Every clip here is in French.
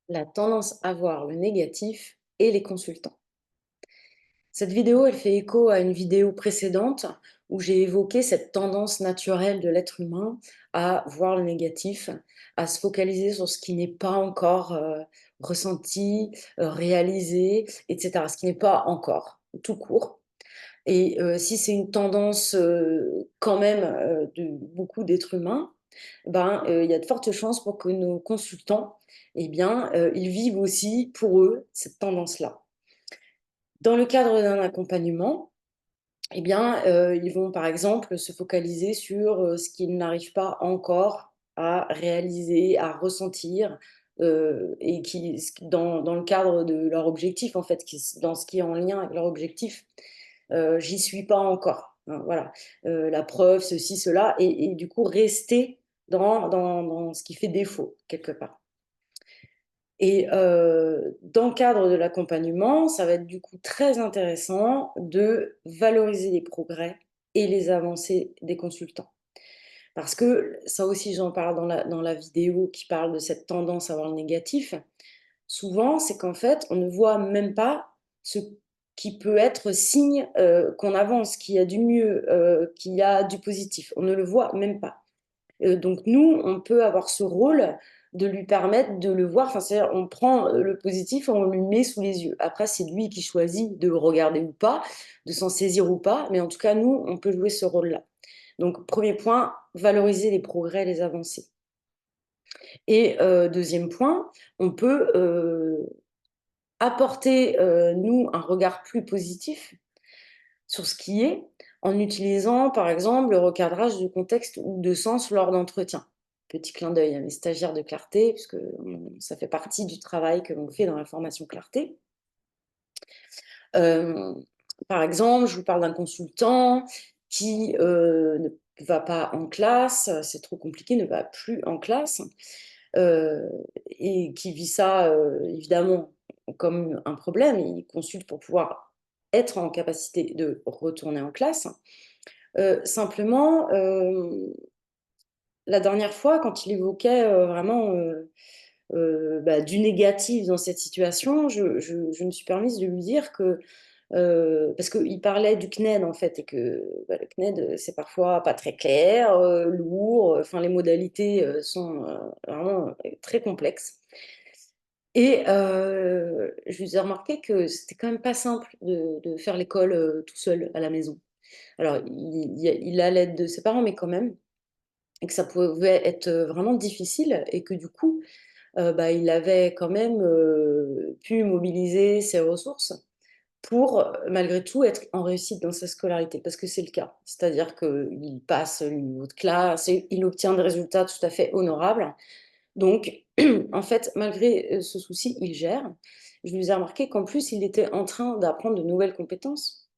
La tendance à voir le négatif et les consultants. Cette vidéo, elle fait écho à une vidéo précédente où j'ai évoqué cette tendance naturelle de l'être humain à voir le négatif, à se focaliser sur ce qui n'est pas encore ressenti, réalisé, etc. Ce qui n'est pas encore, tout court. Et si c'est une tendance quand même de beaucoup d'êtres humains, ben, il y a de fortes chances pour que nos consultants, eh bien, ils vivent aussi pour eux cette tendance-là. Dans le cadre d'un accompagnement, eh bien, ils vont par exemple se focaliser sur, ce qu'ils n'arrivent pas encore à réaliser, à ressentir, et qui ce qui dans le cadre de leur objectif en fait, dans ce qui est en lien avec leur objectif. J'y suis pas encore, hein, voilà. La preuve, ceci, cela et du coup rester dans ce qui fait défaut quelque part. Et dans le cadre de l'accompagnement, ça va être du coup très intéressant de valoriser les progrès et les avancées des consultants. Parce que ça aussi, j'en parle dans la vidéo qui parle de cette tendance à voir le négatif. Souvent, c'est qu'en fait, on ne voit même pas ce qui peut être signe, qu'on avance, qu'il y a du mieux, qu'il y a du positif. On ne le voit même pas. Donc nous, on peut avoir ce rôle de lui permettre de le voir, enfin, c'est-à-dire on prend, le positif, on lui met sous les yeux. Après, c'est lui qui choisit de le regarder ou pas, de s'en saisir ou pas, mais en tout cas, nous, on peut jouer ce rôle-là. Donc premier point, valoriser les progrès, les avancées et 2e point, on peut, apporter, nous, un regard plus positif sur ce qui est, en utilisant, par exemple, le recadrage de contexte ou de sens lors d'entretiens. Petit clin d'œil à mes stagiaires de clarté, puisque ça fait partie du travail que l'on fait dans la formation clarté. Hem, Par exemple, je vous parle d'un consultant qui, ne va pas en classe, c'est trop compliqué, ne va plus en classe, heu et qui vit ça, évidemment comme un problème. Il consulte pour pouvoir être en capacité de retourner en classe. Simplement, la dernière fois, quand il évoquait, vraiment, bah, du négatif dans cette situation, je me suis permise de lui dire que, parce qu'il parlait du CNED, en fait, et que, bah, le CNED, c'est parfois pas très clair, lourd, enfin les modalités, sont, vraiment, très complexes et je lui ai remarqué que c'était quand même pas simple de faire l'école, tout seul à la maison. Alors il a l'aide de ses parents, mais quand même et que ça pouvait être, vraiment difficile et que du coup, bah, il avait quand même, pu mobiliser ses ressources pour, malgré tout, être en réussite dans sa scolarité. Parce que c'est le cas. C'est-à-dire qu'il passe le niveau de classe et il obtient des résultats tout à fait honorables. Donc en fait, malgré, ce souci, il gère. Je lui ai remarqué qu'en plus, il était en train d'apprendre de nouvelles compétences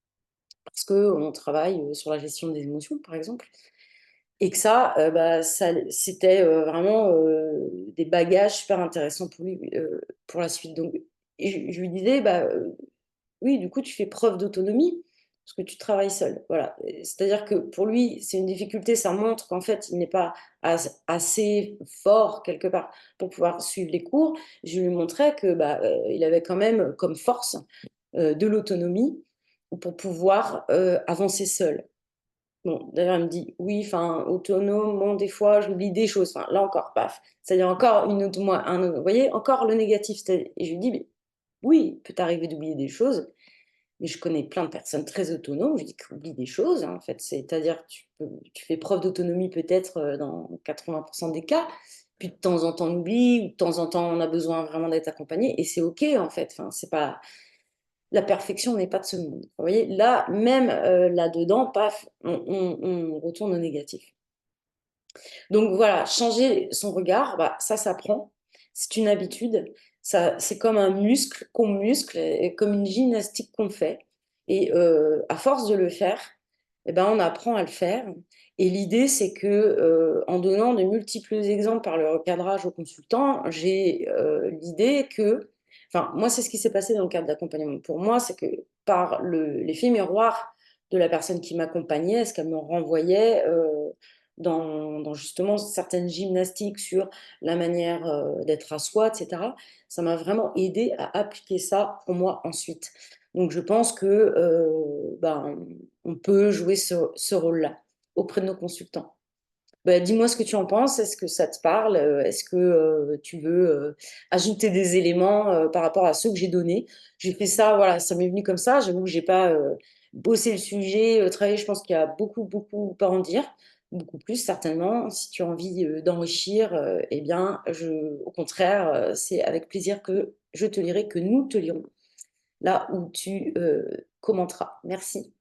parce qu'on travaille, sur la gestion des émotions, par exemple. Et que ça, bah, ça c'était, vraiment, des bagages super intéressants pour lui, pour la suite. Donc et je lui disais: «Bah, oui, du coup, tu fais preuve d'autonomie, parce que tu travailles seul». Voilà, c'est-à-dire que pour lui, c'est une difficulté, ça montre qu'en fait, il n'est pas assez fort quelque part pour pouvoir suivre les cours. Je lui montrais que, bah, il avait quand même comme force, de l'autonomie pour pouvoir, avancer seul. Bon, d'ailleurs, elle me dit: «Oui, enfin, autonome, bon, des fois, j'oublie des choses». Enfin, là encore, paf, c'est-à-dire encore une autre moi un autre vous voyez? Encore le négatif, et je lui dis: «Mais oui, il peut t'arriver d'oublier des choses, mais je connais plein de personnes très autonomes», je lui dis: «Qui oublient des choses, hein, en fait, c'est-à-dire tu fais preuve d'autonomie peut-être, dans 80 des cas, puis de temps en temps on oublie ou de temps en temps on a besoin vraiment d'être accompagné et c'est OK, en fait». Enfin, c'est pas la perfection n'est pas de ce monde. Vous voyez? Là, même, là-dedans, paf, on retourne au négatif. Donc voilà, changer son regard, bah, ça s'apprend. C'est une habitude. Ça c'est comme un muscle qu'on muscle et comme une gymnastique qu'on fait et à force de le faire et ben, on apprend à le faire et l'idée, c'est que, en donnant de multiples exemples par le recadrage aux consultants, j'ai, l'idée que enfin, moi, c'est ce qui s'est passé dans le cadre d'accompagnement. Pour moi, c'est que par l'effet miroir de la personne qui m'accompagnait, ce qu'elle me renvoyait, dans justement certaines gymnastiques sur la manière d'être à soi, etc., ça m'a vraiment aidé à appliquer ça pour moi ensuite. Donc je pense que ben, on peut jouer ce rôle-là auprès de nos consultants. Bah, dis-moi ce que tu en penses. Est-ce que ça te parle? Est-ce que tu veux ajouter des éléments par rapport à ceux que j'ai donnés? J'ai fait ça, voilà, ça m'est venu comme ça. J'avoue que j'ai pas bossé le sujet, travaillé. Je pense qu'il y a beaucoup, beaucoup à en dire, beaucoup plus certainement. Si tu as envie d'enrichir, eh bien, au contraire, c'est avec plaisir que je te lirai, que nous te lirons là où tu commenteras. Merci.